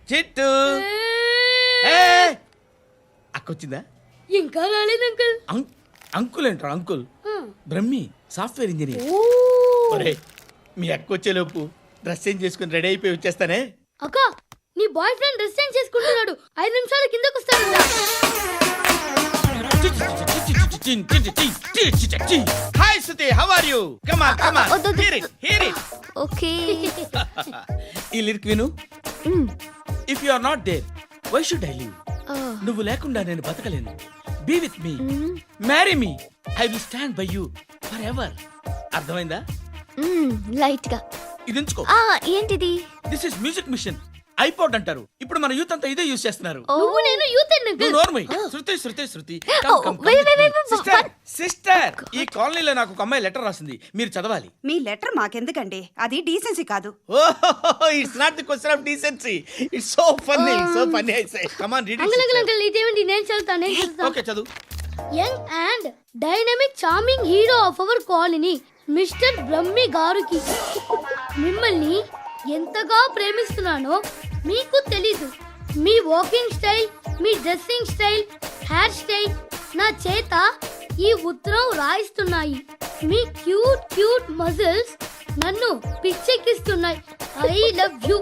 చిట్టు అక్కొచ్చిందా? ఇంకా రాలేదు అంకుల్. అంకుల్ ఏంట్రా అంకుల్? Brahmi software engineer. ఒరే మీ అక్కొచ్చేలోపు డ్రెస్ చేంజ్ చేసుకుని రెడీ అయిపోయి వచ్చేస్తానే. అక్క నీ బాయ్ ఫ్రెండ్ డ్రెస్ చేంజ్ చేసుకుంటున్నాడు, 5 నిమిషాల కిందకు వస్తాడు. Hi Shruti, how are you? Come on come on, hear it. Okay. ఈ లిరిక్ విను. If you are not there why should I live? నువ్వు లేకుండా నేను బతకలేను. Be with me, marry me, I will stand by you forever. అర్థమైందా? Light గా. ఇది ఉంచుకో. ఏంటిది? This is music machine, iPod అంటారు. ఇప్పుడు మన యూత్ అంతా ఇదే యూజ్ చేస్తున్నారు. నువ్వు నేను యూత్ అంకుల్. నోర్మై. శృతి శృతి శృతి. సిస్టర్, ఈ కాలనీలో నాకు ఒక అమ్మాయి లెటర్ రాసింది, మీరు చదవాలి. మీ లెటర్ మాకెందుకండి, అది డీసెన్సీ కాదు. It's not the question of decency, it's so funny, so funny. I say come on read it. Uncle ఇదేంటి? నేను చదువుతాను. ఓకే చదువు. Young and dynamic charming hero of our colony mister Brahmi గారికి మిమ్మల్ని ఎంతగా ప్రేమిస్తున్నానో మీకు తెలీదు. మీ వాకింగ్ స్టైల్, మీ డ్రెస్సింగ్ స్టైల్, హెయిర్ స్టైల్ నా చేత ఈ ఉత్తరం రాయిస్తున్నాయి. మీ క్యూట్ క్యూట్ మజిల్స్ నన్ను పిచ్చెక్కిస్తున్నాయి. I love you.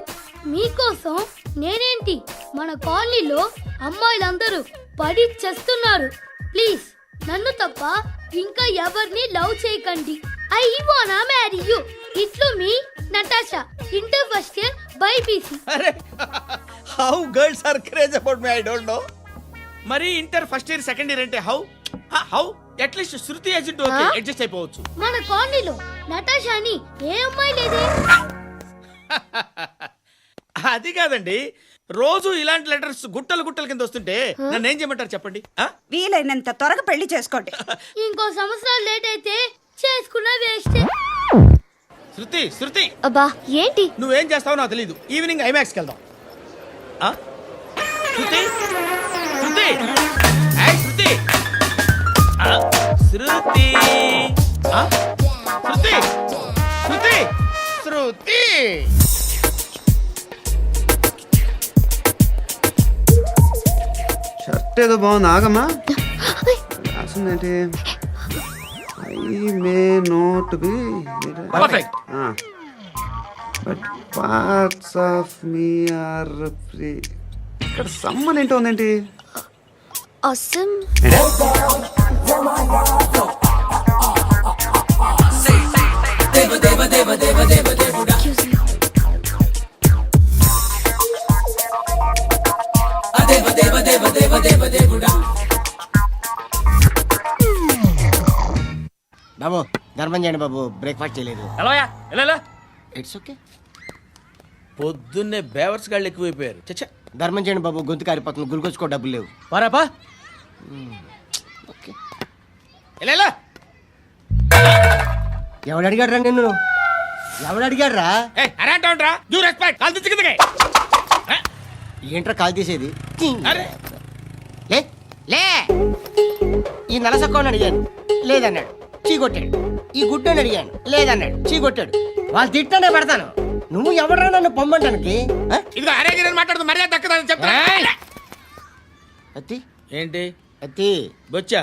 మీకోసం నేనేంటి, మన కాలనీలో అమ్మాయిలందరూ పడి చేస్తున్నారు. ప్లీజ్ నన్ను తప్ప ఇంకా ఎవరిని లవ్ చేయకండి. ఐ వానా మ్యారీ యు. ఇట్లు మీ Natasha, inter first year BiPC. అరే how girls are craze about me, I don't know. మరి inter first year second year అంటే how how at least Shruti agent okay adjust అయిపోవచ్చు. మన కాలనీలో నటాషాని ఏ అమ్మాయి లేదే. అది కాదండి, రోజు ఇలాంటి లెటర్స్ గుట్టలు గుట్టల కింద వస్తుంటే నన్ను ఏం చేయమంటారు చెప్పండి? వీలైనంత త్వరగా పెళ్లి చేసుకోండి. ఇంకో సంవత్సరాలు లేట్ అయితే చేసుకున్న వేస్ట్. శృతి శృతి, అబ్బా ఏంటి? నువ్వేం చేస్తావో నాకు తెలీదు. ఈవినింగ్ ఐమాక్స్కి వెళ్దాం. శృతి శృతి, శృతి శృతి శృతి శృతి శృతి. షర్ట్ ఏదో బాగుంది, ఆగమ్మా. రాసిందేంటి? I may not be perfect, but parts of me are free. ఇక్కడ సమ్మన్ ఏంటో ఉందేంటి? awesome. బాబు ధర్మం చేయండి బాబు, బ్రేక్ఫాస్ట్ చేయలేదు. It's okay. పొద్దున్నే బేవర్స్ గాళ్ళు ఎక్కువైపోయారు. చచ్చా, ధర్మం చేయండి బాబు, గొంతు కారిపోతుంది, గురికొచ్చుకో డబ్బులు లేవు. పారాపా. ఓకే. ఎవడు అడిగాడు రా నిన్ను? ఎవడు అడిగాడు రా? ఏంట్రా కాల్ తీసేది? లే లే. ఈ నలసక్కని అడిగాను, లేదన్నాడు, చీ కొట్టాడు. ఈ గుడ్డని అడిగాను, లేదన్నాడు, చీ కొట్టాడు. వాళ్ళు తిట్టానే పెడతాను. నువ్వు ఎవడరా నన్ను పొమ్మంటానికి? అత్తి ఏంటి? అత్తి బొచ్చా?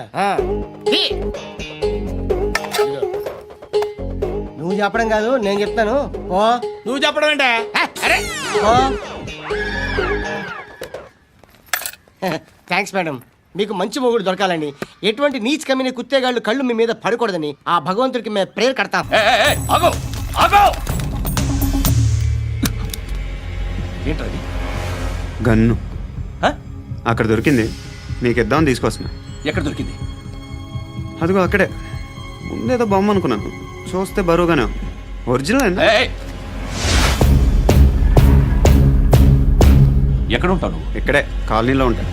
నువ్వు చెప్పడం కాదు, నేను చెప్తాను. ఓ నువ్వు చెప్పడం ఏంటా? Thanks madam. మీకు మంచి మొగుడు దొరకాలని, ఎటువంటి నీచ్ కమ్మిన కుత్తేగాళ్ళు కళ్ళు మీ మీద పడకూడదని ఆ భగవంతుడికి మేము ప్రేయర్ కడతాం. ఏంటది? గన్ను అక్కడ దొరికింది, మీకు ఇద్దామని తీసుకొస్తున్నా. ఎక్కడ దొరికింది? అదిగో అక్కడే. ముందేదో బొమ్మ అనుకున్నాను, చూస్తే బరువుగానే ఒరిజినల్ అండి. ఎక్కడ ఉంటాను? ఇక్కడే కాలనీలో ఉంటాను.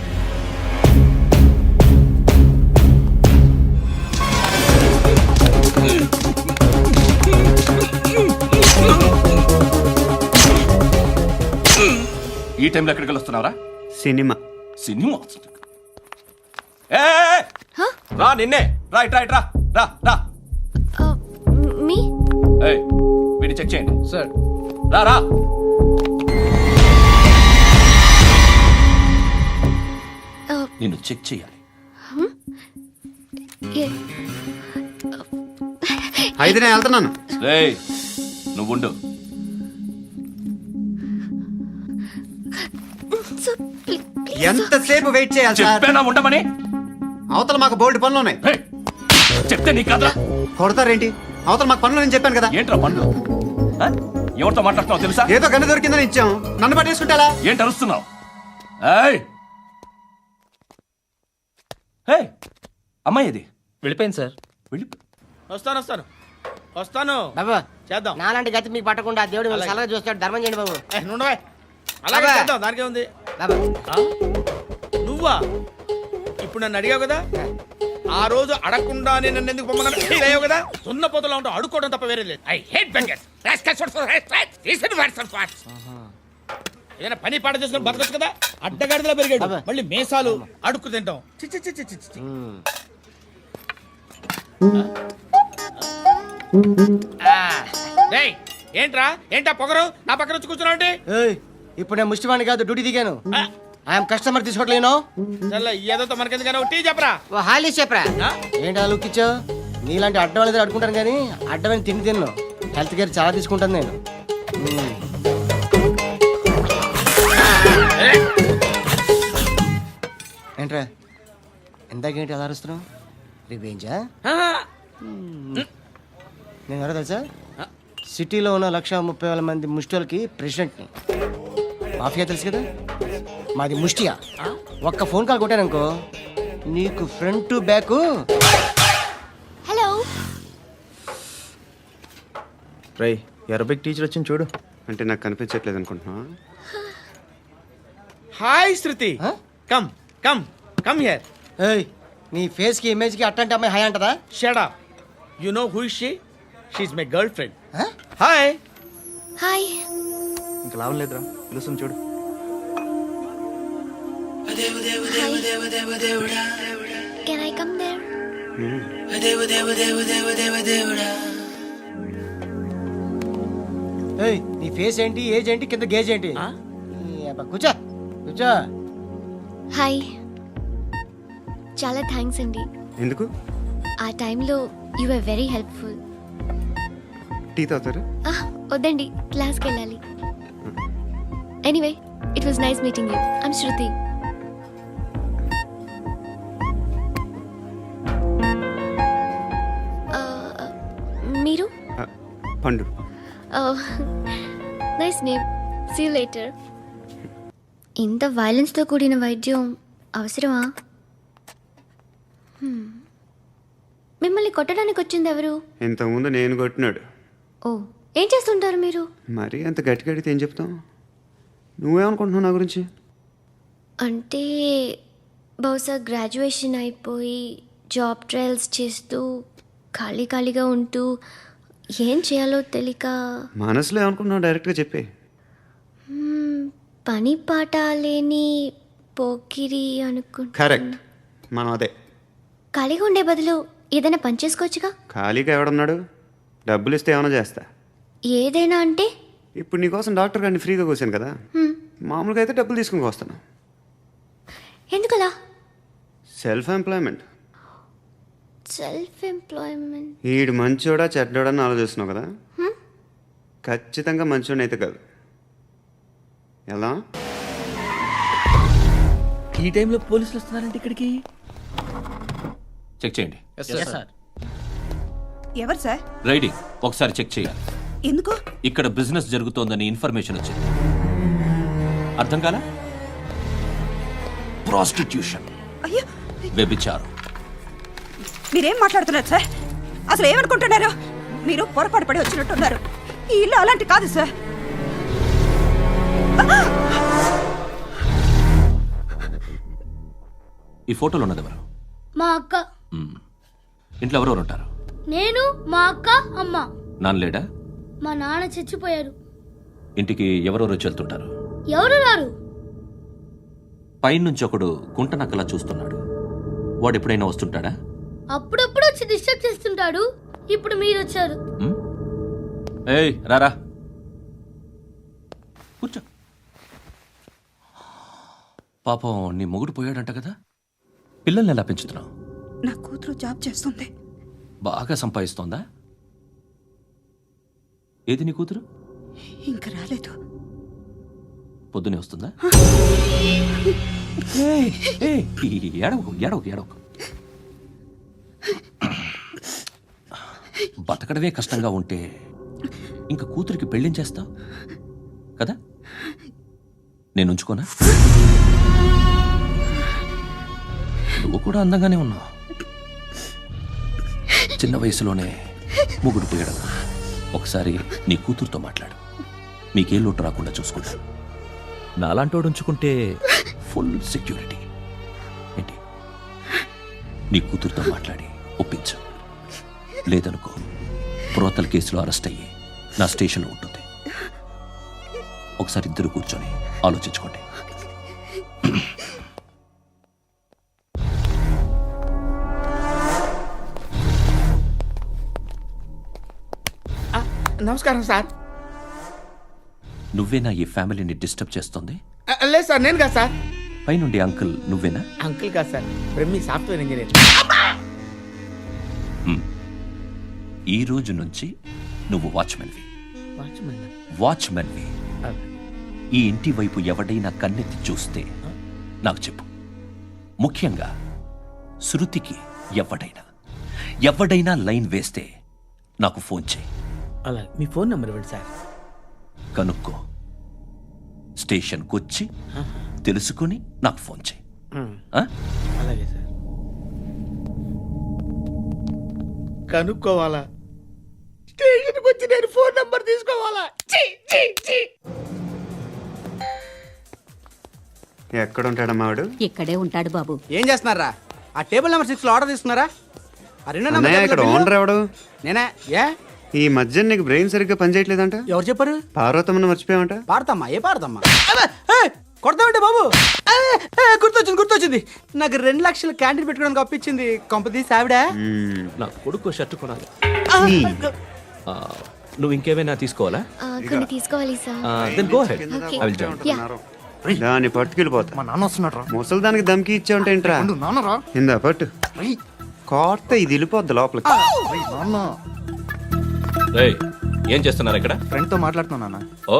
ఈ టైంలో ఎక్కడికి వస్తున్నారా? సినిమా. సినిమా రా, నిన్నే రా, ఇట్రా ఇట్రా, రా రా. చేయండి, చెక్ చేయండి. సార్ రా రా. నిన్ను చెక్ చేయాలి. అయితే నేను వెళ్తున్నాను. రేయ్, నువ్వు ఉండు. ఎంతసేపు వెయిట్ చేయాలి సార్? చెప్పేనా ఉండమని? అవతల మాకు బోల్డ్ పనులు ఉన్నాయి. రేయ్, చెప్తే నీకు కదా. కొడతారేంటి? అవతల మాకు పనులు నేను చెప్పాను కదా. ఏంట్రా పండు? ఆ? ఎవరితో మాట్లాడుతున్నావు తెలుసా? ఏదో గన్ను దొరికిందని ఇచ్చాం, నన్ను పట్టేసుకుంటా. ఏంటి అరుస్తున్నావు? ఏయ్, ఏయ్, అమ్మాయి ఇది వెళ్ళిపోయింది సార్. వెళ్ళి. వస్తాను బాబు చేద్దాం. నాలాంటి గతి మీకు పట్టకుండా దేవుడు మిమ్మల్ని సలహా చూస్తాడు. ధర్మం చేయండి బాబు. నుండవే అలాగే అబ్బా. చేద్దాం, దానికే ఉంది. బాబు నువ్వా ఇప్పుడు నన్ను అడిగావు కదా, ఆ రోజు అడగకుండానే నన్ను ఎందుకు పొమ్మన్నా ఫీల్ అయ్యావు కదా. సున్న పోతలో ఉంటావు, అడుక్కోవడం తప్ప వేరే లేదు. I hate bangers. ఏదైనా పని పాట చేసుకుని బతకొచ్చు కదా. అడ్డగాడిదలా పెరిగాడు, అబ్బా. మళ్ళీ మేసాలు అడుక్కు తింటాం. చి చి చి చి చి చి. రేయ్, ఏంటా పొగరు నా పక్కన వచ్చి కూర్చున్నావు అంటే? ఏయ్, ఇప్పుడు నేను ముష్టివాణి కాదు, డ్యూటీ దిగాను. ఐఎమ్ కస్టమర్ తీసుకోవట్లేను. ఏదో మనకెందుకైనా టీ చెప్పరా. ఓ హాలీ చెప్పరా. ఆ? ఏంటి అలా లుక్కిచ్చావు? నీలాంటి అడ్డం వాళ్ళ అడుకుంటాను కానీ అడ్డమైన తిండి తిన్ను. హెల్త్ కేర్ చాలా తీసుకుంటాను నేను. ఏంట్రా ఎందాకేంటి అలా అరుస్తున్నావు? రివేంజా? నేను ఎవరో తెలుసా? సిటీలో ఉన్న 130,000 మంది ముష్టిలకి ప్రెసిడెంట్ని. మాఫియా తెలుసు కదా, మాది ముష్టియా. ఒక్క ఫోన్ కాల్ కొట్టాననుకో నీకు ఫ్రంట్ టు బ్యాక్. హలో. రై అరబిక్ టీచర్ వచ్చింది చూడు. అంటే నాకు కనిపించట్లేదు అనుకుంటున్నా. Hi Shruti, Huh? Come come come here. ఏయ్, నీ ఫేస్ కి ఇమేజ్ కి అట్టంటే అమ్మాయి హై అంటదా? Shut up. You know who is she? She is my girlfriend. Huh? Hi. Hi. ఇంకా లాభం లేదురా, పిలుస్తుంది చూడు. Can I come there? ఏయ్, నీ ఫేస్ ఏంటి, ఏజ్ ఏంటి, కింద గేజ్ ఏంటి? ఈ అబ్బా, కూర్చో కూర్చో. హాయ్. చాలా థ్యాంక్స్ అండి. ఎందుకు? ఆ టైంలో you are very helpful. Tea తాగుతారా? వద్దండి, క్లాస్కి వెళ్ళాలి. Anyway, it was nice meeting you. I'm Shruti. మీరు? Pandu. Nice name. See you later. ఇంత వైలెన్స్తో కూడిన వైద్యం అవసరమా? మిమ్మల్ని కొట్టడానికి వచ్చింది ఎవరు? ఇంతకుముందు నేను కొట్టినాడు. ఓ, ఏం చేస్తుంటారు మీరు? మరీ అంత గట్టి గడితే ఏం చెప్తాం? నువ్వేమనుకుంటున్నావు నా గురించి? అంటే బహుశా గ్రాడ్యుయేషన్ అయిపోయి జాబ్ ట్రయల్స్ చేస్తూ ఖాళీగా ఉంటూ ఏం చేయాలో తెలియక మనసులో ఏమనుకుంటున్నావు డైరెక్ట్గా చెప్పే. పని పాట లేని పోకిరి అనుకుంటా. కరెక్ట్, మనం అదే. ఖాళీగా ఉండే బదులు ఏదైనా పని చేసుకోవచ్చుగా. ఖాళీగా ఎవడున్నాడు? డబ్బులు ఇస్తే ఏమైనా చేస్తా. ఏదైనా అంటే? ఇప్పుడు నీకోసం డాక్టర్ గారిని ఫ్రీగా కూర్చాను కదా, మామూలుగా అయితే డబ్బులు తీసుకుని వస్తాను. ఎందుకలా? Self employment. Self employment. ఈడు మంచోడా చెడ్డోడా అని ఆలోచిస్తున్నావు కదా, ఖచ్చితంగా మంచోడని అయితే కాదు. ఎలా? ఈ టైంలో పోలీసులు వస్తున్నారంటే ఇక్కడికి. చెక్ చేయండి. ఎవరు సార్? రైడింగ్ ఒకసారి చెక్ చేయాలి. ఎందుకు? ఇక్కడ బిజినెస్ జరుగుతోందని ఇన్ఫర్మేషన్ వచ్చింది. అర్థం కాలా? ప్రాస్టిట్యూషన్, అయ్యో, వ్యభిచారం. మీరేం మాట్లాడుతున్నారు సార్? అసలు ఏమనుకుంటున్నారు? మీరు పొరపాటు పడి వచ్చినట్టున్నారు. ఈ ఇల్లు అలాంటి కాదు సార్. ఈ ఫోటోలో ఉన్నది ఎవరు? మా అక్క. మ్మ్. ఇంట్లో ఎవరెవరు ఉంటారు? నేను, మా అక్క, అమ్మ. నాన్న లేడా? మా నాన్న చచ్చిపోయారు. ఇంటికి ఎవరెవరు వచ్చి వెళ్తుంటారు? ఎవరు రారు. పైనుంచి ఒకడు గుంట నక్కలా చూస్తున్నాడు. వాడు ఎప్పుడైనా వస్తుంటాడా? అప్పుడప్పుడు వచ్చి డిస్టర్బ్ చేస్తుంటాడు. ఇప్పుడు మీరు వచ్చారు. మ్మ్? ఏయ్ రారా కూర్చో. పాపం నీ మొగుడు పోయాడంట కదా, పిల్లల్ని ఎలా పెంచుతున్నావు? నా కూతురు జాబ్ చేస్తుంది. బాగా సంపాదిస్తోందా? ఏది నీ కూతురు? ఇంకా రాలేదు. పొద్దునే వస్తుందా? ఏయ్, ఏయ్, ఏడవకు ఏడవకు ఏడవకు. బతకడమే కష్టంగా ఉంటే ఇంక కూతురికి పెళ్ళించేస్తావు కదా? నేను ఉంచుకోనా? నువ్వు కూడా అందంగానే ఉన్నావు. చిన్న వయసులోనే ముగ్గుడు పోయడం. ఒకసారి నీ కూతురుతో మాట్లాడు, మీకే లోటు రాకుండా చూసుకుంటా. నాలాంటోడు ఉంచుకుంటే ఫుల్ సెక్యూరిటీ. ఏంటి, నీ కూతురుతో మాట్లాడి ఒప్పించు. లేదనుకో, ప్రోతల కేసులో అరెస్ట్ అయ్యి నా స్టేషన్లో ఉంటుంది. ఒకసారి ఇద్దరు కూర్చొని ఆలోచించుకోండి. నమస్కారం సార్. నువ్వేనా ఈ ఫ్యామిలీని డిస్టర్బ్ చేస్తుంది? లేదు సార్, నేను కాదు సార్. పైనుండి అంకుల్ నువ్వేనా? అంకుల్ కాదు సార్, బ్రహ్మి సాఫ్ట్వేర్ ఇంజనీర్. ఈ రోజు నుంచి నువ్వు వాచ్మెన్వి. వాచ్మెన్ వాచ్మెన్వి. ఈ ఇంటి వైపు ఎవడైనా కన్నెత్తి చూస్తే నాకు చెప్పు. ముఖ్యంగా శృతికి ఎవడైనా లైన్ వేస్తే నాకు ఫోన్ చేయి. అలా మీ ఫోన్ నెంబర్ ఇవ్వండి సార్. కనుక్కో, స్టేషన్కి వచ్చి తెలుసుకుని నాకు ఫోన్ చేయి. ఆ? అలాగే సార్. కనుక్కోవాలా? స్టేషన్కి వచ్చి నేను ఫోన్ నంబర్ తీసుకోవాలా? ఛీ, ఛీ, ఛీ. ఎక్కడ ఉంటాడమ్మా వాడు? ఇక్కడే ఉంటాడు బాబు. ఏం చేస్తున్నారా? ఆ టేబుల్ నెంబర్ 6 లో ఆర్డర్ తీసుకున్నారా? ఆ రెండో అన్నయ్య, ఇక్కడ నెంబర్ ఓనర్ ఎవడు? నేనే. ఏ ఈ మధ్య నీకు బ్రెయిన్ సరిగ్గా పనిచేయట్లేదంట. ఎవరు చెప్పారు? పార్వతమ్మను మర్చిపోయామంట. పాడతామ్మా? ఏ పాడతామ్మా? కొడతామంటే బాబు. గుర్తొచ్చింది. నాకు 2 లక్షలు క్యాంటీన్ పెట్టుకోవడానికి అప్పించింది కొంపదీసి ఆవిడ. నా కొడుకు షర్ట్ కొనాలి. నువ్వు ఇంకేమైనా తీసుకోవాలా? కొన్ని తీసుకోవాలి sir. Then go ahead. Okay. I will join. దాన్ని పట్టుకెళ్ళిపోతా. మా నాన్న వస్తున్నాడు ముసలి దానికి దమ్కి ఇచ్చావంట ఏంట్రా? నాన్నరా ఇందా పట్టు. కోర్త ఇది వెళ్ళిపోద్ది లోపలికి. నాన్న రేయ్, ఏం చేస్తున్నారు ఇక్కడ? ఫ్రెండ్ తో మాట్లాడుతున్నా నాన్న. ఓ,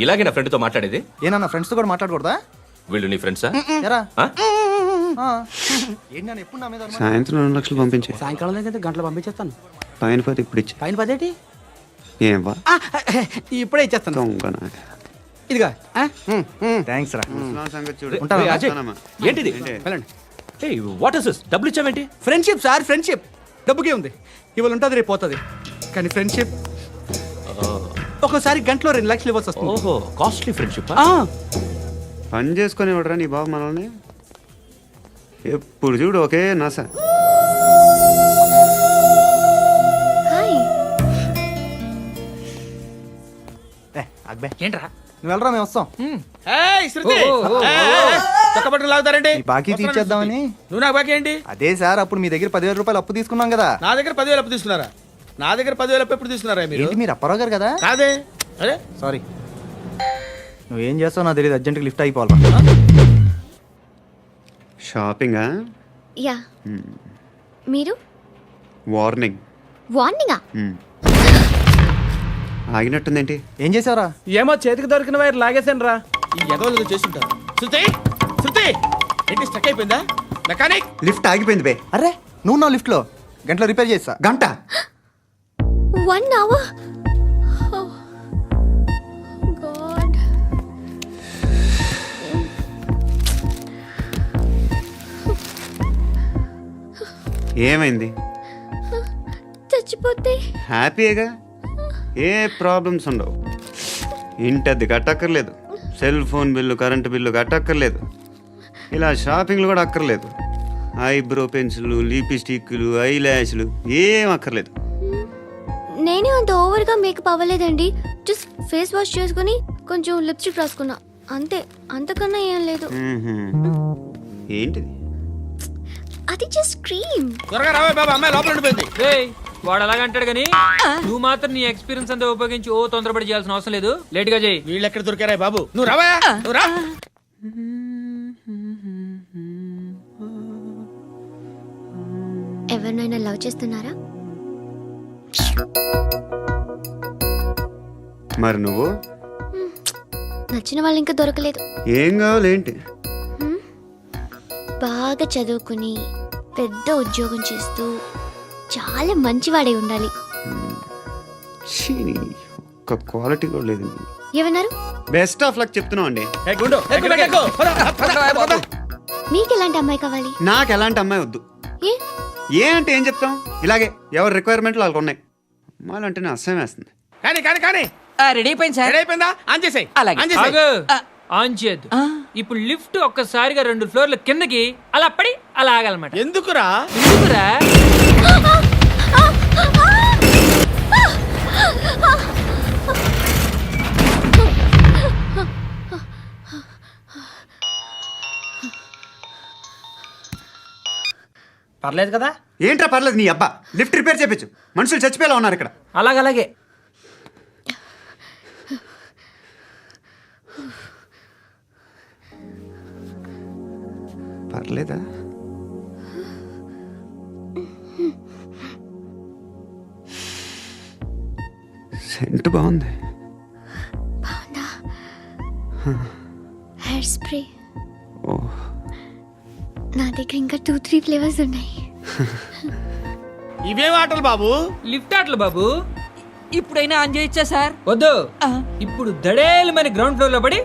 ఇలాగే నా ఫ్రెండ్తో మాట్లాడేది? ఏనా ఫ్రెండ్స్ తో కూడా మాట్లాడకూడదా? వీళ్ళు నీ ఫ్రెండ్సా? ఎరా ఆ? ఏంటి నాన్న ఎప్పుడు నా మీద అనుమానం? సాయంత్రం 2 లక్షలు పంపించే. సాయంకాలం దగ్గర గంటలు పంపించేస్తాను. పైన 10 ఇప్పుడు ఇచ్చే. పైన 10 ఏం వా ఇప్పుడే ఇచ్చేస్తాను. దొంగన. ఇదిగా థ్యాంక్స్ రా. ముసలాం సంగతి చూడు. ఉంటావా? ఏయ్, అజయ్, వస్తానమ్మా. ఏంటిది? ఏంటి? వెళ్ళండి. What is this? డబ్బులు ఇచ్చావేంటి? Friendship sir, friendship. డబ్బుకే ఉంది, ఇవాళ ఉంటుంది రేపు పోతుంది. కానీ ఫ్రెండ్షిప్ ఒక్కోసారి గంటలో 2 లక్షలు ఇవ్వాల్సి వస్తుంది. ఓహో, కాస్ట్లీ ఫ్రెండ్షిప్. పని చేసుకొని ఇవ్వడరా నీ బాబు మనల్ని? ఎప్పుడు చూడు ఒకే నాస. హాయ్. అక్బే ఏంట్రా? నువ్వు వెళ్ళరా, మేము వస్తాం. ఏయ్, శృతి! చక్కబట్టలు లాగుతారండి. ఈ బాకీ తీర్చేద్దామని. నువ్వు నాకు బాకీ ఏంటి? అదే సార్, అప్పుడు మీ దగ్గర 10,000 రూపాయలు అప్పు తీసుకున్నాం కదా. నా దగ్గర 10,000 అప్పు తీసుకున్నారా? నా దగ్గర 10,000 అప్పు ఎప్పుడు తీసుకున్నారా మీరు? ఏంటి మీరు అప్పారావు గారు కదా? కాదే. అరే, సారీ. నువ్వేం చేస్తావు నాకు తెలియదు, అర్జెంట్గా లిఫ్ట్ అయిపోవాలి. షాపింగా? యా. మీరు? వార్నింగ్. వార్నింగా? ఆగినట్టుందేంటి? ఏం చేసావురా? ఏమో చేతికి దొరికిన వైర్ లాగేసాను రా. ఈ ఎదవలు చేస్తుంటారు. శృతి, శృతి, ఏంటి స్టక్ అయిపోయిందా? మెకానిక్! లిఫ్ట్ ఆగిపోయింది బే. అరే నువ్వు నా లిఫ్ట్లో గంటలో రిపేర్ చేస్తా. గంట? 1 hour? Oh, God. ఏమైంది? చచ్చిపోతే? హ్యాపీగా, ఏ ప్రాబ్లమ్స్ ఉండవు. ఇంటద్ది కట్టక్కర్లేదు, cell phone bill, current bill కట్టక్కర్లేదు, ఇలా షాపింగ్లు కూడా అక్కర్లేదు. ఐబ్రో పెన్సిల్, లిప్స్టిక్లు, ఐ ల్యాష్లు ఏం అక్కర్లేదు. నేనే అంత ఓవర్గా మేకప్ అవ్వలేదండి. జస్ట్ ఫేస్ వాష్ చేసుకుని కొంచెం లిప్స్టిక్ రాసుకున్నా అంతే. అంతకన్నా ఏం లేదు. ఏంటిది? అది జస్ట్ క్రీమ్. త్వరగా రావే బాబా, అమ్మాయి లోపల ఉండిపోయింది. వాడు అలాగంటాడు కానీ నువ్వు మాత్రం నీ ఎక్స్పీరియన్స్ అంతా ఉపయోగించి ఓ తొందరపడి చేయాల్సిన అవసరం లేదు లేట్ గా చేయి. వీళ్ళు ఎక్కడ దొరికారా బాబు? నువ్వు రావా, నువ్వు రా. ఎవరినైనా లవ్ చేస్తున్నారా? మరి నువ్వు నచ్చిన వాళ్ళు ఇంకా దొరకలేదు. ఏం కావాలేంటి? బాగా చదువుకుని పెద్ద ఉద్యోగం చేస్తూ చాలా మంచివాడై ఉండాలి. ఛీ, నీ ఒక్క క్వాలిటీ కూడా లేదు. ఏమన్నారు? బెస్ట్ ఆఫ్ లక్ చెప్తున్నావు అండి. ఏ గుండు, ఎక్కు, ఎక్కు. పద, పద, పద. మీకు ఎలాంటి అమ్మాయి కావాలి? నాకు ఎలాంటి అమ్మాయి వద్దు. ఏ ఏ అంటే ఏం చెప్తాం, ఇలాగే ఎవరి రిక్వైర్మెంట్లు వాళ్ళకు ఉన్నాయి. అమ్మాయిలంటేనే అసహ్యం వేస్తుంది. కానీ కానీ కానీ రెడీ అయిపోయింది సార్. రెడీ అయిపోయిందా? ఆన్ చేసేయ్. అలాగే. ఆన్ చేసేయ్. ఆగు. ఆన్ చేయద్దు. ఇప్పుడు లిఫ్ట్ ఒక్కసారిగా 2 ఫ్లోర్ల కిందకి అలా పడి అలా ఆగాలన్నమాట. ఎందుకురా? ఎందుకురా? పర్లేదు కదా? ఏంట్రా పర్లేదు నీ అబ్బా, లిఫ్ట్ రిపేర్ చేయించు. మనుషులు చచ్చిపోయేలా ఉన్నారు ఇక్కడ. అలాగే. పర్లేదా? సెంట్ బాగుంది. Hair spray. ఓ, నా దగ్గర ఇంకా 2-3 ఫ్లేవర్స్ ఉన్నాయి. ఇవేం ఆటలు బాబు? లిఫ్ట్ ఆటలు బాబు. ఇప్పుడైనా ఆన్ చేయొచ్చా సార్? వద్దు. ఇప్పుడు దడేలు మన గ్రౌండ్ ఫ్లోర్ లో పడి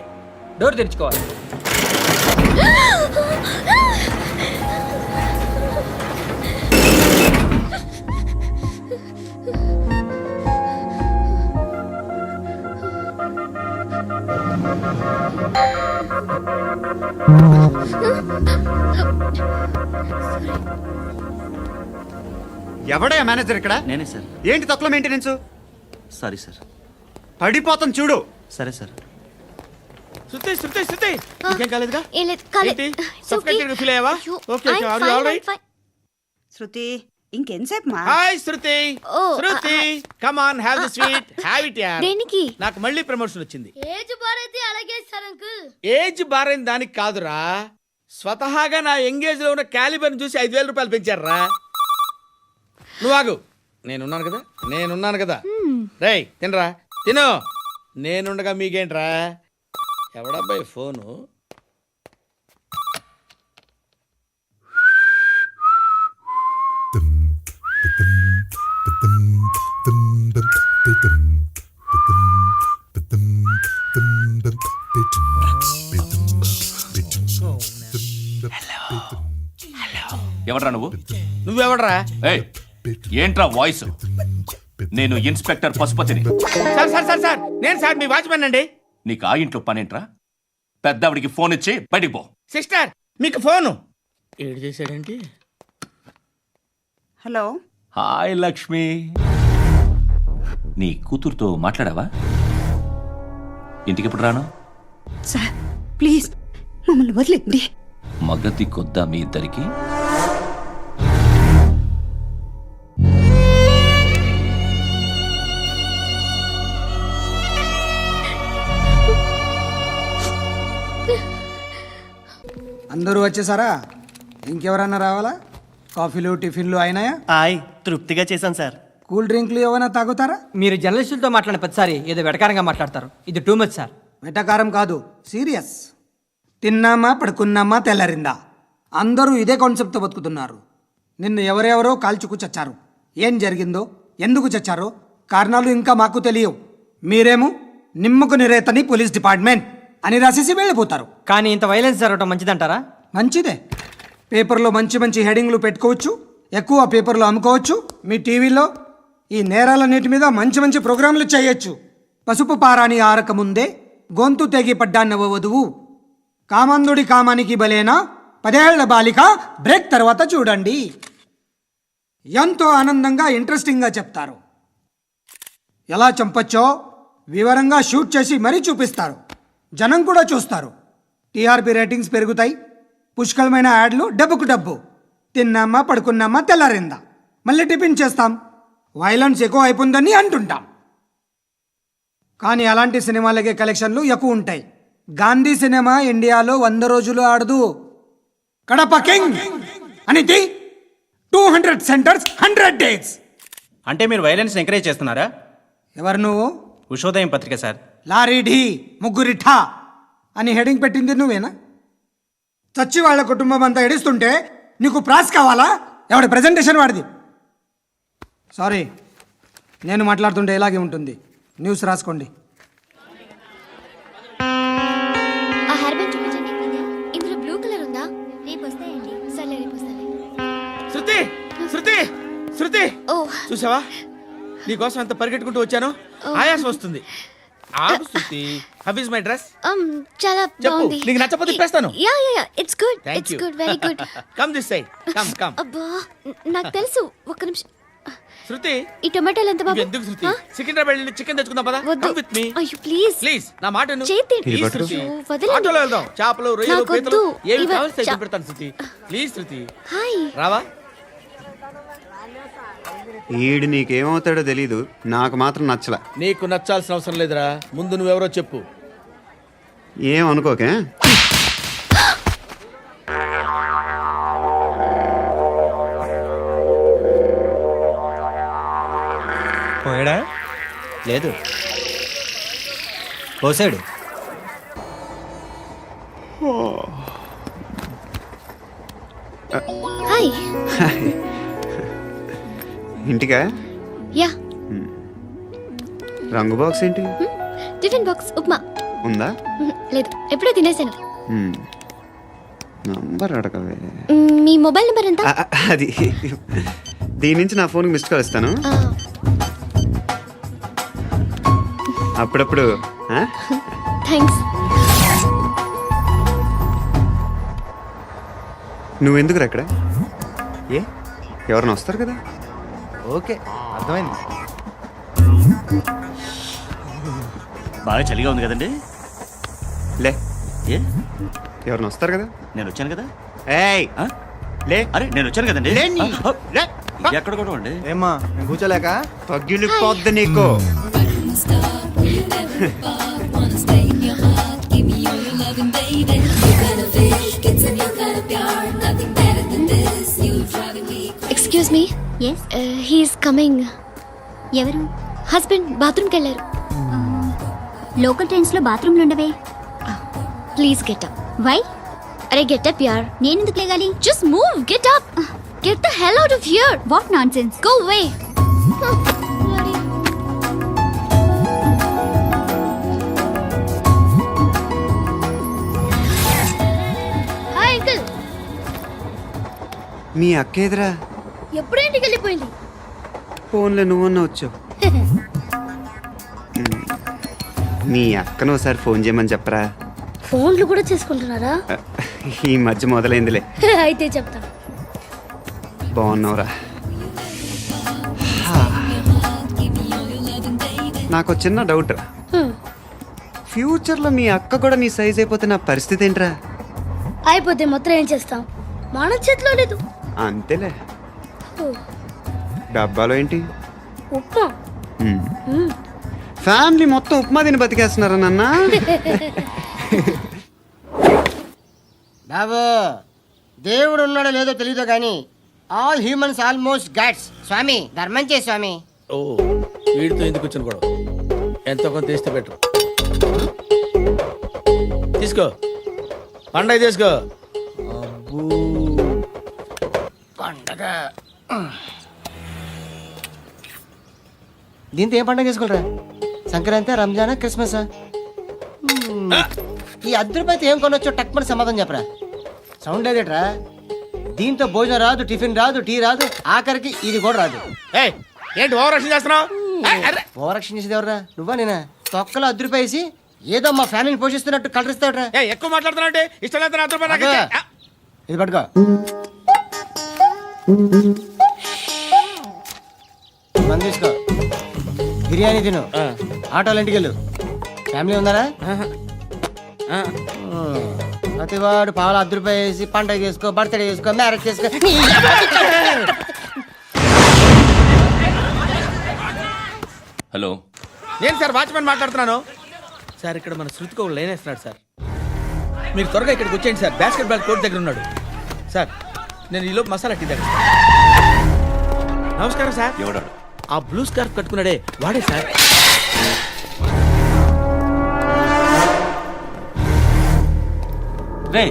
డోర్ తెరుచుకోవాలి. ఎవడే మేనేజర్ ఇక్కడ? నేనే సార్. ఏంటి తక్కువ మెయింటెనెన్స్? Sorry sir. పడిపోతాం చూడు. సరే సార్. శృతి, శృతి, శృతి. ఇంకేం కాలేదుగా? ఏం లేదు, కాలేదు. ఏంటి? It's Suffocated గా feel అయ్యావా? అయ్యో, Okay, okay. I'm Are you fine, all right? I'm fine. శృతి ఇంకెంతసేపు మా? Hi Shruti. Oh, Shruti, come on, have the sweet. Have it యార్. దేనికి? నాకు మళ్ళీ ప్రమోషన్ వచ్చింది. ఏజ్ బారైతే అలాగే సార్ అంకుల్. ఏజ్ బారైన దానికి కాదురా, స్వతహాగా నా ఎంగేజ్ లో ఉన్న క్యాలిబర్ చూసి 5,000 రూపాయలు పెంచారా. నువ్వు ఆగు, నేనున్నాను కదా. రేయ్ తినరా, తిను. నేనుండగా మీకేంట్రా? ఎవడబ్బాయి ఫోను? ఎవడ్రా నువ్వు? నువ్వెవడరా? ఏయ్, ఏంట్రా వాయిస్? నేను ఇన్స్పెక్టర్ పశుపతిని. సార్ సార్ సార్ సార్, నేను సార్ మీ వాచ్మెన్ అండి. నీకు ఆ ఇంట్లో పనేంట్రా? పెద్దవిడికి ఫోన్ ఇచ్చి బయటికి పో. సిస్టర్, మీకు ఫోను. ఏడు చేశాడేంటి? హలో. హాయ్ లక్ష్మి. నీ కూతురుతో మాట్లాడావా? ఇంటికి ఎప్పుడు రాను? సార్ ప్లీజ్ మమ్మల్ని వదిలేండి. మగతి కొద్దా మీ ఇద్దరికి? అందరూ వచ్చేసారా? ఇంకెవరన్నా రావాలా? కాఫీలు టిఫిన్లు అయినాయా? తృప్తిగా చేశాను సార్. కూల్ డ్రింక్లు ఏమైనా తాగుతారా? మీరు జర్నలిస్టులతో మాట్లాడిన ప్రతిసారి ఏదో వెటకారంగా మాట్లాడతారు. ఇది టూ మచ్ సార్. వెటకారం కాదు, సీరియస్. తిన్నామా పడుకున్నామా తెల్లరిందా, అందరూ ఇదే కాన్సెప్ట్తో బతుకుతున్నారు. నిన్ను ఎవరెవరో కాల్చుకు చచ్చారు. ఏం జరిగిందో, ఎందుకు చచ్చారో కారణాలు ఇంకా మాకు తెలియవు. మీరేమో నిమ్మకు నిరేతని పోలీస్ డిపార్ట్మెంట్ అని రాసేసి వెళ్ళిపోతారు. కానీ ఇంత వైలెన్స్ జరగడం మంచిదంటారా? మంచిదే. పేపర్లో మంచి మంచి హెడింగ్లు పెట్టుకోవచ్చు, ఎక్కువ పేపర్లు అమ్ముకోవచ్చు. మీ టీవీలో ఈ నేరాలన్నిటి మీద మంచి మంచి ప్రోగ్రాంలు చేయొచ్చు. పసుపు పారాని ఆరకముందే గొంతు తెగి పడ్డాన్నవ వధువు, కామందుడి కామానికి బలేనా 10 ఏళ్ల బాలిక బ్రేక్ తర్వాత చూడండి. ఎంతో ఆనందంగా ఇంట్రెస్టింగ్గా చెప్తారు. ఎలా చంపచ్చో వివరంగా షూట్ చేసి మరీ చూపిస్తారు. జనం కూడా చూస్తారు. టీఆర్పీ రేటింగ్స్ పెరుగుతాయి. పుష్కలమైన యాడ్లు, డబ్బుకు డబ్బు. తిన్నామా పడుకున్నామా తెల్లారిందా, మళ్ళీ టిఫిన్ చేస్తాం. వైలెన్స్ ఎక్కువ అయిపోయిందని అంటుంటాం. కానీ అలాంటి సినిమాలకే కలెక్షన్లు ఎక్కువ ఉంటాయి. గాంధీ సినిమా ఇండియాలో 100 రోజులు ఆడదు. కడప కింగ్ అనేది 200 సెంటర్స్ 100 డేస్. అంటే మీరు వైలెన్స్ ఎంకరేజ్ చేస్తున్నారా? ఎవరు నువ్వు? ఉషోదయం పత్రిక సార్. లారీ ఢీ ముగ్గురి ఠా అని హెడింగ్ పెట్టింది నువ్వేనా? చచ్చి వాళ్ళ కుటుంబం అంతా ఎడుస్తుంటే నీకు ప్రాస్ కావాలా? ఎవడి ప్రజెంటేషన్ వాడిది. సారీ, నేను మాట్లాడుతుంటే ఇలాగే ఉంటుంది. న్యూస్ రాసుకోండి. ఆ హెయిర్ బ్యాండ్ చూపించండి. ఇందులో బ్లూ కలర్ ఉందా? రేపు వస్తాయండి. సర్లే, రేపు వస్తాయి. శృతి శృతి శృతి, ఓ చూసావా నీకోసం ఎంత పరిగెట్టుకుంటూ వచ్చాను. ఆయాసం వస్తుంది. ఆగు Shruti. How is my dress? చాలా చెప్పు. బాగుంది. నీకు నచ్చకపోతే తిప్పేస్తాను. Ya ya ya, it's good. Thank it's you. Good, very good. Come this side. Come come. అబ్బా, నాకు తెలుసు. ఒక్క నిమిషం. శృతి, ఈ టొమాటోలు ఎంత బాబు? ఎందుకు శృతి? సికింద్రాబాద్ వెళ్ళి చికెన్ తెచ్చుకుందాం పదా. వద్దు. కమ్ విత్ మీ అయ్యో ప్లీజ్. ప్లీజ్. నా మాట విను. చేతి Please, శృతి. అయ్యో, వదలండి. ఆటోలో వెళ్దాం. చేపలు, రొయ్యలు, నాకు పీతలు వద్దు. ఏమి ఇవ- కావాలి చా- పెడతాను శృతి. Please Shruti. హాయ్. రావా? ఈడు నీకేమవుతాడో తెలీదు, నాకు మాత్రం నచ్చలా. నీకు నచ్చాల్సిన అవసరం లేదురా. ముందు నువ్వెవరో చెప్పు. ఏమనుకోకే. పోయాడా? లేదు, పోసాడు. హాయ్. ఇంటికా? యా. రంగు బాక్స్ ఏంటి? Tiffin box upma. ఉందా? లేదు, ఎప్పుడో తినేసాను. నంబర్ అడగవే. మీ మొబైల్ నెంబర్ ఎంత? అది దీని నుంచి నా ఫోన్కి మిస్డ్ కాల్ ఇస్తాను. అప్పుడప్పుడు. థ్యాంక్స్. నువ్వెందుకు అక్కడ? ఏ? ఎవరైనా వస్తారు కదా. ఓకే, అర్థమైంది. బాగా చలిగా ఉంది కదండి. లే, ఏ ఎవరైనా వస్తారు కదా. నేను వచ్చాను కదా. ఏయ్ ఆ? లే. అరే నేను వచ్చాను కదండి. లే నీ. లే. ఎక్కడ కూడా అండి. ఏమ్మా, నేను కూర్చోలేక? తగ్గిలిపోద్ది నీకు. Excuse me. Yes, he's coming. ఎవరు? హస్బెండ్ బాత్రూమ్కి వెళ్ళారు. లోకల్ ట్రైన్స్ లో బాత్రూమ్లు ఉండవే. Please get up. వై? అరే గెట్ అప్ యార్. నేను ఎందుకు లేగాలి? Just move, get up. Get the hell out of here. What nonsense. Go away. Hi uncle. మీ అక్క ఎదురా? ఎప్పుడు ఇంటికి వెళ్ళిపోయింది? ఫోన్లో నువ్వన్నా వచ్చావు. మీ అక్కను ఒకసారి ఫోన్ చేయమని చెప్పరా. ఫోన్లు కూడా చేసుకుంటున్నారా? ఈ మధ్య మొదలైందిలే. అయితే చెప్తా. బాగున్నావురా? నాకు చిన్న డౌట్ రా. ఫ్యూచర్లో మీ అక్క కూడా నీ సైజ్ అయిపోతే నా పరిస్థితి ఏంట్రా? అయిపోతే మొత్తం ఏం చేస్తాం? మన చేతిలో లేదు. అంతేలే. డబ్బాలో ఏంటి? ఉప్మా. ఫ్యామిలీ మొత్తం ఉప్మా తిని బతికేస్తున్నారా నాన్న? బాబు, దేవుడు ఉన్నాడో లేదో తెలియదు కానీ ఆల్ హ్యూమన్స్ ఆల్మోస్ట్ గాడ్స్. స్వామి ధర్మం చే స్వామి. ఓ, వీడితో ఎందుకు వచ్చిన గొడవ? ఎంతో కొంత తీస్తే బెటర్. తీసుకో, పండగ తీసుకో. పండగ దీంతో ఏం పండగ చేసుకోరా? సంక్రాంతి, రంజానా, క్రిస్మస్? ఈ రూపాయలతో ఏం కొనొచ్చో టక్మని సమాధానం చెప్పరా. సౌండ్ లేదేట్రా? దీంతో భోజనం రాదు, టిఫిన్ రాదు, టీ రాదు, ఆఖరికి ఇది కూడా రాదు. ఏయ్, ఏంటి ఓవర్ యాక్షన్ చేస్తున్నావు? ఓవరాక్షన్ చేసేది ఎవరా? నువ్వా నేనా? తొక్కలో రూపాయలు వేసి ఏదో మా ఫ్యామిలీని పోషిస్తున్నట్టు కలరిస్తావుట్రా. ఎక్కువ మాట్లాడుతున్నావు అంటే ఇష్టం లేదు. రూపాయలు నాకు ఇచ్చే. ఇది పట్టుకో. మంది తీసుకో, బిర్యానీ తిను, ఆటోలు ఇంటికి వెళ్ళు. ఫ్యామిలీ ఉన్నారా? ప్రతివాడు పావులు రూపాయలు వేసి పండగ చేసుకో, బర్త్డే చేసుకో, మ్యారేజ్ చేసుకో. హలో. నేను సార్ వాచ్మెన్ మాట్లాడుతున్నాను సార్. ఇక్కడ మన శృతికి ఒక లైన్ వేస్తున్నాడు సార్. మీరు త్వరగా ఇక్కడికి వచ్చేయండి సార్. బాస్కెట్ బాల్ కోర్ట్ దగ్గర ఉన్నాడు సార్. నేను ఈలోపు మసాలా టీ దగ్గర. నమస్కారం సార్. ఎవడాడు? ఆ బ్లూ స్కార్ఫ్ కట్టుకున్నాడే వాడే సార్. రే,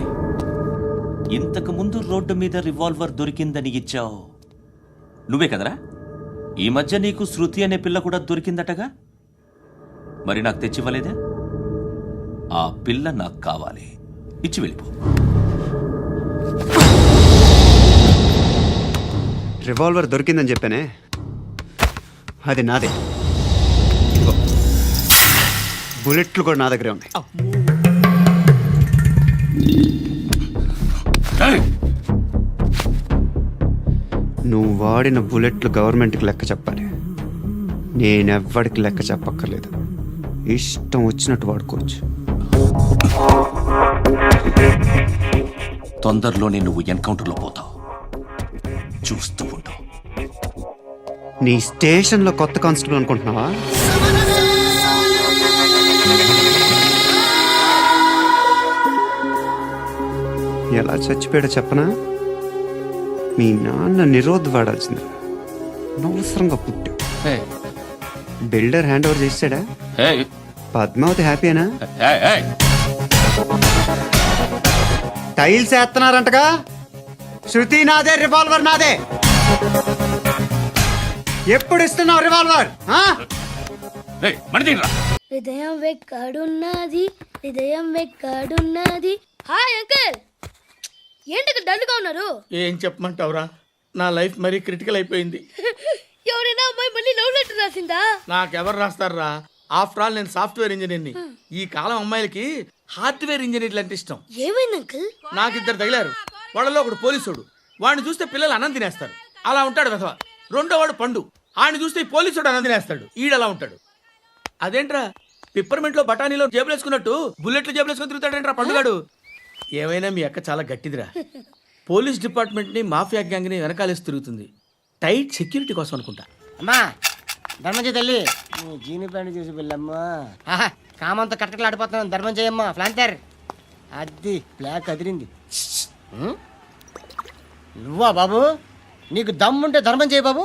ఇంతకు ముందు రోడ్డు మీద రివాల్వర్ దొరికిందని ఇచ్చావు నువ్వే కదరా? ఈ మధ్య నీకు శృతి అనే పిల్ల కూడా దొరికిందటగా, మరి నాకు తెచ్చివ్వలేదే? ఆ పిల్ల నాకు కావాలి, ఇచ్చి వెళ్ళిపో. రివాల్వర్ దొరికిందని చెప్పానే, అది నాదే. బుల్లెట్లు కూడా నా దగ్గరే ఉన్నాయి. నువ్వు వాడిన బుల్లెట్లు గవర్నమెంట్కి లెక్క చెప్పాలి. నేనెవ్వడికి లెక్క చెప్పక్కర్లేదు. ఇష్టం వచ్చినట్టు వాడుకోవచ్చు. తొందరలోనే నువ్వు ఎన్కౌంటర్లో పోతావు, చూస్తూ ఉంటావు. నీ స్టేషన్లో కొత్త కానిస్టేబుల్ అనుకుంటున్నావా? ఎలా చచ్చిపోయాడో చెప్పనా? మీ నాన్న నిరోధ్ వాడాల్సింది. అనవసరంగా పుట్టావు. బిల్డర్ హ్యాండ్ ఓవర్ చేసాడా? పద్మావతి హ్యాపీనా? టైల్స్ వేస్తున్నారంటగా. శృతి నాదే, రివాల్వర్ నాదే. ఎప్పుడు ఇస్తున్నావు రివాల్వర్? హృదయం వెక్కడున్నది, హృదయం వెక్కడున్నది. హాయ్ అంకుల్, ఏంటి డల్గా ఉన్నారు? ఏం చెప్పమంటావురా, నా లైఫ్ మరీ క్రిటికల్ అయిపోయింది. ఎవరైనా అమ్మాయి మళ్ళీ లవ్ లెటర్ రాసిందా? నాకెవరు రాస్తారా? ఆఫ్టర్ ఆల్ నేను సాఫ్ట్వేర్ ఇంజనీర్ని. ఈ కాలం అమ్మాయిలకి హార్డ్వేర్ ఇంజనీర్లు అంటే ఇష్టం. ఏమైంది అంకుల్? నాకు ఇద్దరు తగిలారు. వాళ్ళలో ఒకడు పోలీసుడు. వాడిని చూస్తే పిల్లలు అన్నం తినేస్తారు, అలా ఉంటాడు వెధవ. రెండో వాడు పండు. ఆడిని చూస్తే ఈ పోలీసుడు అన్నం తినేస్తాడు, ఈడలా ఉంటాడు. అదేంట్రా, పిప్పర్మెంట్ లో బఠానీలో జేబులు వేసుకున్నట్టు బుల్లెట్లు జేబులు వేసుకుని తిరుగుతాడేంట్రా పండుగాడు? ఏమైనా మీ అక్క చాలా గట్టిదిరా. పోలీస్ డిపార్ట్మెంట్ ని మాఫియా గ్యాంగ్ ని వెనకాలేసి తిరుగుతుంది. టైట్ సెక్యూరిటీ కోసం అనుకుంటా. అమ్మా ధర్మం చేయి తల్లి. జీని ప్యాంట్ చూసి వెళ్ళమ్మా. కామంతో కట్టకలాడిపోతున్నాను. ధర్మం చేయమ్మా. ఫ్లాంతర్ అది బ్లాక్ అదిరింది. నువ్వా బాబు? నీకు దమ్ముంటే ధర్మం చేయి బాబు.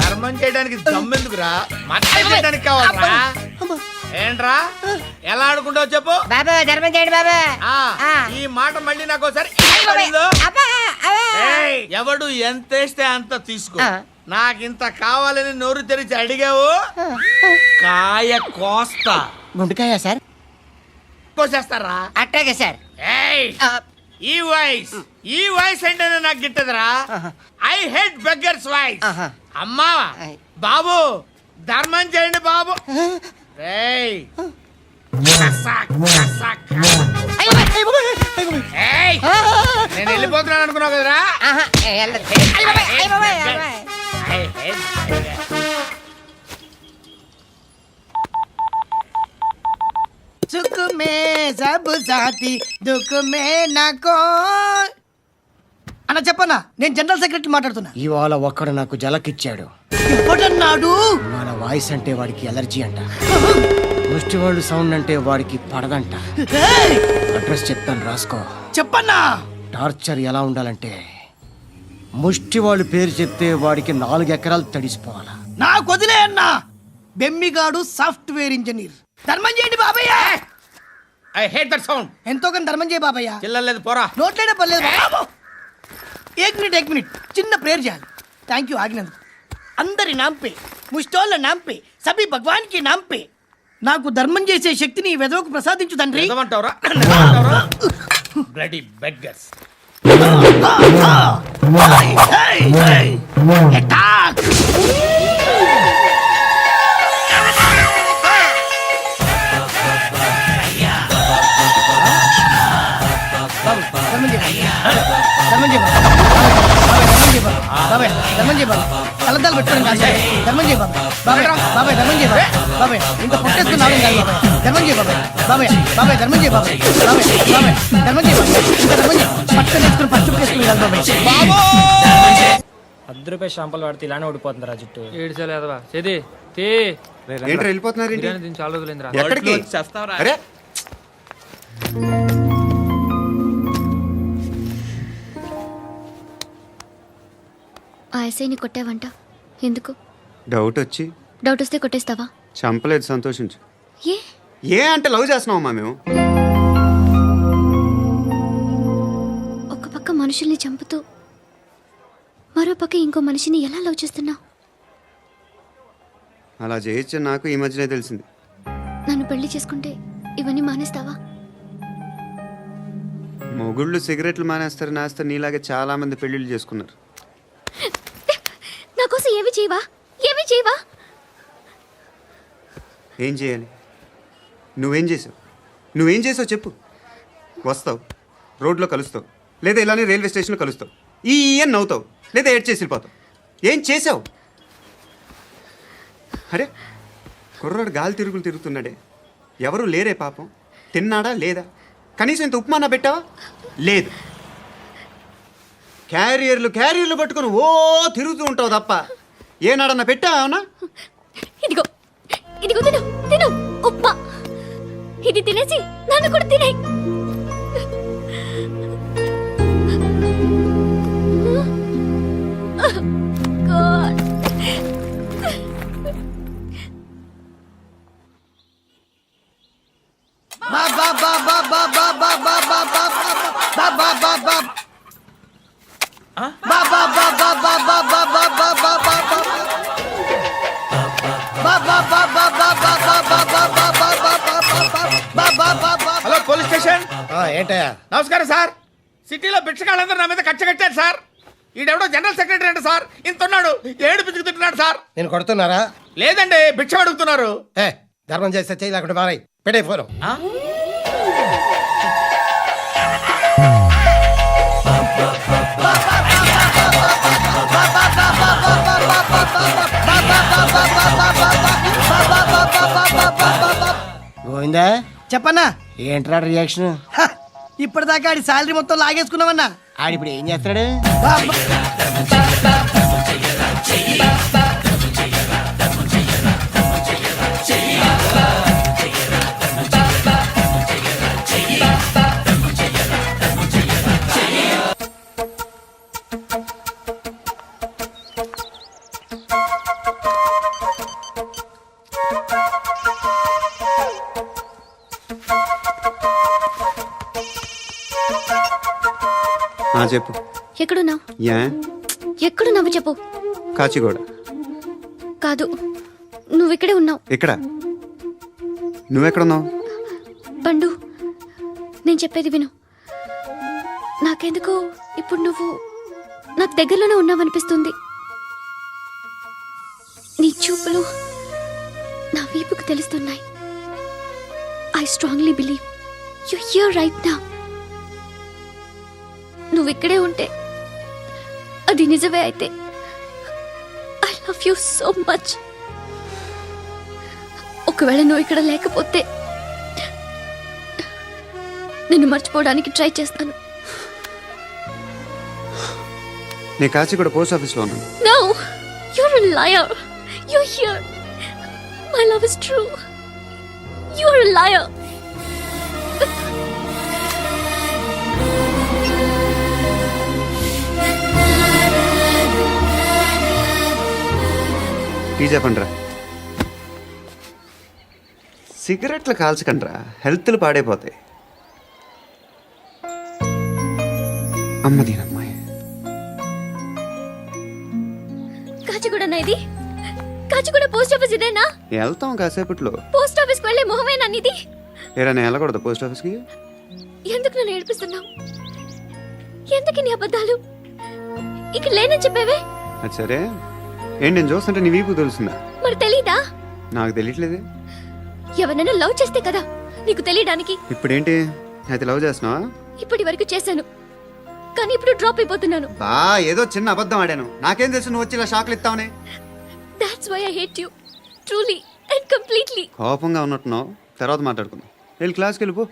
ధర్మం చేయడానికి దమ్మెందుకురా, మర్డర్ చేయడానికి కావాలరా. ఏంట్రా ఎలా ఆడుకుంటావు చెప్పు బాబా. ధర్మం చేయండి బాబా. ఈ మాట మళ్ళీ నాకు ఒకసారి. ఎవడు ఎంత వేస్తే అంత తీసుకో. నాకింత కావాలని నోరు తెరిచి అడిగావు, కాయ కోస్తా. గుండెకాయ సార్? కోసేస్తారా? అట్టాగే సార్. ఈ వాయిస్ అంటే నాకు గిట్టదురా. I hate beggars voice. అమ్మా బాబు, ధర్మం చేయండి బాబు. నేను వెళ్ళిపోతున్నాను అనుకున్నావు కదరా. సుఖ మే సబ్ సాథీ దుఃఖ మే నాకో. అన్న చెప్పన్నా, నేను జనరల్ సెక్రటరీ మాట్లాడుతున్నా. ఇవాళ ఒక్కడు నాకు జలకిచ్చాడు. ఎవడన్నాడు? మన వాయిస్ అంటే వాడికి ఎలర్జీ అంట. ముష్టి వాళ్ళు సౌండ్ అంటే వాడికి పడదంట. అడ్రస్ చెప్తాను రాసుకో. చెప్పన్నా. టార్చర్ ఎలా ఉండాలంటే, ముష్టి వాళ్ళు పేరు చెప్తే వాడికి 4 ఎకరాలు తడిసిపోవాలా. నాకు వదిలే అన్నా. బెమ్మిగాడు సాఫ్ట్వేర్ ఇంజనీర్. ధర్మం చేయండి బాబయ్య. I hate that sound. ఎంతో కానీ ధర్మం చేయ బాబయ్య. చిల్లలేదు పోరా. నోట్లేడే పర్లేదు బాబు. ఏక్ మినిట్ చిన్న ప్రేయర్ చేయాలి. థ్యాంక్ యూ ఆగినందుకు. అందరి నాంపే, ముష్టోళ్ళ నాంపే, సభీ భగవాన్ కి నాంపే నాకు ధర్మం చేసే శక్తిని ఈ వెధవకు ప్రసాదించు తండ్రి. Bloody beggars. కలదాలు పెట్టుకోండి కాదు. ధర్మం చేయ బాబాయ్. బాబాయ్ ధర్మం చేయ బాబాయ్. ఇంకా పుట్టేస్తున్నాడు కాదు బాబాయ్. ధర్మం చేయ బాబాయ్. బాబాయ్ ధర్మం చేయ బాబాయ్. ధర్మం చేయ బాబాయ్. ఇంకా ధర్మం చేయ. పట్టు వేసుకుని పట్టు వేసుకుని కాదు బాబాయ్. రూపాయి షాంపూలు వాడితే ఇలానే ఓడిపోతుంది రా జుట్టు ఏడ్చలేదవా చేది తీ ఏంటి వెళ్ళిపోతున్నారు ఏంటి? దీన్ని చాలా రోజులైందిరా ఎక్కడికి? చేస్తావరా అరే ఆ ఎస్ఐని కొట్టావంట ఎందుకు? డౌట్ వచ్చి డౌట్ వస్తే కొట్టేస్తావా? చంపలేదు, సంతోషించు. ఏ ఏ అంటే లవ్ చేస్తున్నావమ్మా మేము. ఒక పక్క మనుషుల్ని చంపుతూ మరో పక్క ఇంకో మనిషిని ఎలా లవ్ చేస్తున్నావు? అలా చేయొచ్చు నాకు ఈ మధ్యనే తెలిసింది. నన్ను పెళ్లి చేసుకుంటే ఇవన్నీ మానేస్తావా? మొగుళ్ళు సిగరెట్లు మానేస్తారు, నేస్తారు. నీలాగే చాలా మంది పెళ్లిళ్ళు చేసుకున్నారు. నా కోసం ఏమి చేయవా? ఏమి చేయవా? ఏం చేయాలి? నువ్వేం చేసావు? నువ్వేం చేసావు చెప్పు. వస్తావు, రోడ్లో కలుస్తావు, లేదా ఇలానే రైల్వే స్టేషన్లో కలుస్తావు, ఈ అని నవ్వుతావు, లేదా ఏడ్ చేసి వెళ్ళిపోతావు. ఏం చేసావు? అరే కుర్రాడు గాలి తిరుగులు తిరుగుతున్నాడే, ఎవరు లేరే పాపం. తిన్నాడా లేదా? కనీసం ఇంత ఉప్మానా పెట్టావా? లేదు. క్యారియర్లు పట్టుకొని ఓ తిరుగుతూ ఉంటావు తప్ప ఏనాడన్నా పెట్టావా? అవునా? ఇదిగో ఇదిగో తిను తిను ఉప్మా. ఇది తినేసి నన్ను కూడా తినే. Hello police station. ఏంటయ్యా? నమస్కారం సార్. సిటీలో భిక్షగాళ్ళందరూ నా మీద కచ్చ కట్టారు సార్. ఈడెవడో జనరల్ సెక్రటరీ అంట సార్. ఇంత ఉన్నాడు, ఏడు పిచ్చుకు తింటున్నాడు సార్. నేను కొడుతున్నారా? లేదండి, భిక్ష అడుగుతున్నారు. ఏ ధర్మం చేస్తే చేయి, లేకుండా మారాయి. పెట్టే ఫోను. గోవిందా చెప్పన్నా. ఏంట్రా రియాక్షన్? ఇప్పటిదాకా ఆడి శాలరీ మొత్తం లాగేసుకున్నావన్నా. ఆడిప్పుడు ఏం చేస్తున్నాడు? చెప్పు. ఎక్కడున్నావు? యా ఎక్కడున్నావు చెప్పు. కాచిగూడ. కాదు, నువ్వు ఇక్కడే ఉన్నావు. ఇక్కడ? నువ్వెక్కడున్నావు? బండు, నేను చెప్పేది విను. నాకెందుకో ఇప్పుడు నువ్వు నాకు దగ్గరలోనే ఉన్నావనిపిస్తుంది. నీ చూపులు నా వీపుకు తెలుస్తున్నాయి. I strongly believe you here right now. నువ్వు ఇక్కడే ఉంటే అది నిజమే అయితే I love you so much. ఒకవేళ నువ్వు ఇక్కడ లేకపోతే నిన్ను మర్చిపోవడానికి ట్రై చేస్తాను. నేను కాచిగూడ పోస్ట్ ఆఫీస్లో ఉన్నాను. No, you're a liar. You're here. My love is true. You're a liar. Tea చెప్పండిరా. సిగరెట్లు కాల్చకండ్రా, హెల్త్లు పాడైపోతాయి. అమ్మదీనమ్మాయి. కాచిగూడనా ఇది? కాచిగూడ పోస్ట్ ఆఫీస్ ఇదేనా? వెళ్తాం కాసేపట్లో. పోస్ట్ ఆఫీస్కి వెళ్ళే మొహమేనా నీది? ఏరా నేను వెళ్ళకూడదు పోస్ట్ ఆఫీస్కి? ఎందుకు నన్ను ఏడిపిస్తున్నావు? ఎందుకు నీ అబద్ధాలు? ఇక్కడ లేనని చెప్పేవే. అది సరే, ఏంటి నేను చూస్తుంటే నీ వీపు తెలుస్తుందా? మరి తెలీదా? నాకు తెలియట్లేదే. ఎవరైనా లవ్ చేస్తే కదా నీకు తెలియడానికి. ఇప్పుడేంటి అయితే లవ్ చేస్తున్నావా? ఇప్పటి వరకు చేశాను, కానీ ఇప్పుడు డ్రాప్ అయిపోతున్నాను. బా ఏదో చిన్న అబద్ధం ఆడాను. నాకేం తెలుసు నువ్వు వచ్చి ఇలా షాక్లు ఇస్తావనే. That's why I hate you. Truly and completely. కోపంగా ఉన్నట్టున్నావు, తర్వాత మాట్లాడుకుందాం. వెళ్ళి క్లాస్కి వెళ్ళిపో.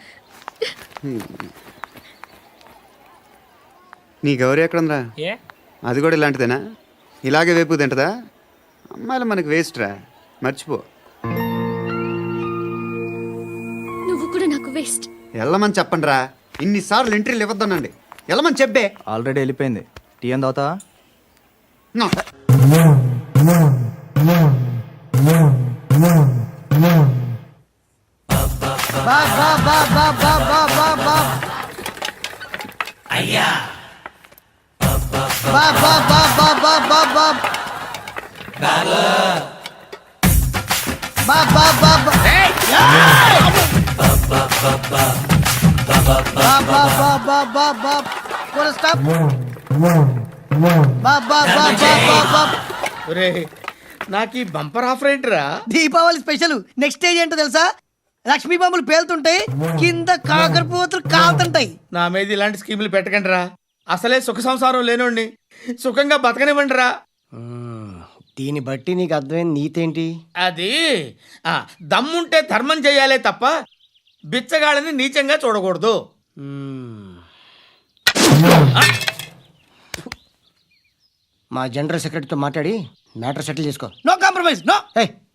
నీ గౌరీ ఎక్కడుందిరా? ఏ అది కూడా ఇలాంటిదేనా? ఇలాగే వేపు తింటదా? అమ్మాయిలు మనకి వేస్ట్ రా, మర్చిపో. నువ్వు కూడా నాకు వేస్ట్. వెళ్ళమని చెప్పండి రా, ఇన్నిసార్లు ఎంట్రీలు ఇవ్వద్దనండి. వెళ్ళమని చెప్పే. ఆల్రెడీ వెళ్ళిపోయింది. టీ అని తాగుతావా? నో. నాకు ఈ బంపర్ ఆఫర్ ఏంటిరా? దీపావళి స్పెషల్. నెక్స్ట్ స్టేజ్ ఏంటో తెలుసా? లక్ష్మీ బాంబులు పేలుతుంటాయి, కింద కాకరపోతులు కాలుతుంటాయి. నా మీద ఇలాంటి స్కీములు పెట్టకండి రా. అసలే సుఖ సంసారం లేనోడిని సుఖంగా బతకనివ్వండి రా. దీన్ని బట్టి నీకు అర్థమైంది నీతేంటి? అది దమ్ముంటే ధర్మం చేయాలే తప్ప బిచ్చగాళ్ళని నీచంగా చూడకూడదు. మా జనరల్ సెక్రటరీతో మాట్లాడి మ్యాటర్ సెటిల్ చేసుకో. No compromise, no.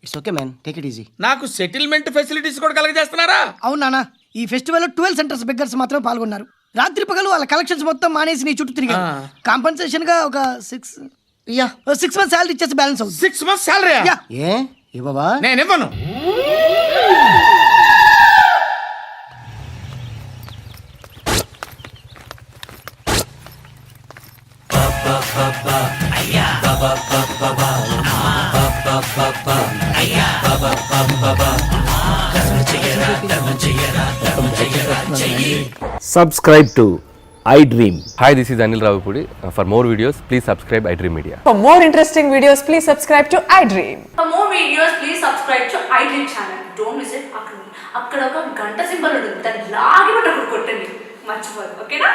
It's okay man, take it easy. నాకు సెటిల్మెంట్ ఫెసిలిటీస్ కూడా కలగజేస్తున్నారా? అవును నాన్న, ఈ ఫెస్టివల్ 12 సెంటర్స్ బెగ్గర్స్ మాత్రమే పాల్గొన్నారు. రాత్రి పగలు వాళ్ళ కలెక్షన్స్ మొత్తం మానేసి నీ చుట్టూ తిరిగారు. కాంపన్సేషన్ గా ఒక 6 మంత్స్ శాలరీ ఇచ్చేసి బ్యాలెన్స్ అవుతుంది. 6 months salary? ఏ ఇవ్వవా? నేను ఇవ్వను. Subscribe to iDream. Hi, this is Anil Ravipudi. For more videos, please subscribe iDream Media. For more interesting videos, please subscribe to iDream. For more videos, please subscribe to iDream channel. Don't miss it. అక్కడ ఒక గంట symbol ఉంటుంది, దాన్ని లాగి పట్టుకొని కొట్టండి, మర్చిపోదు. ఓకేనా?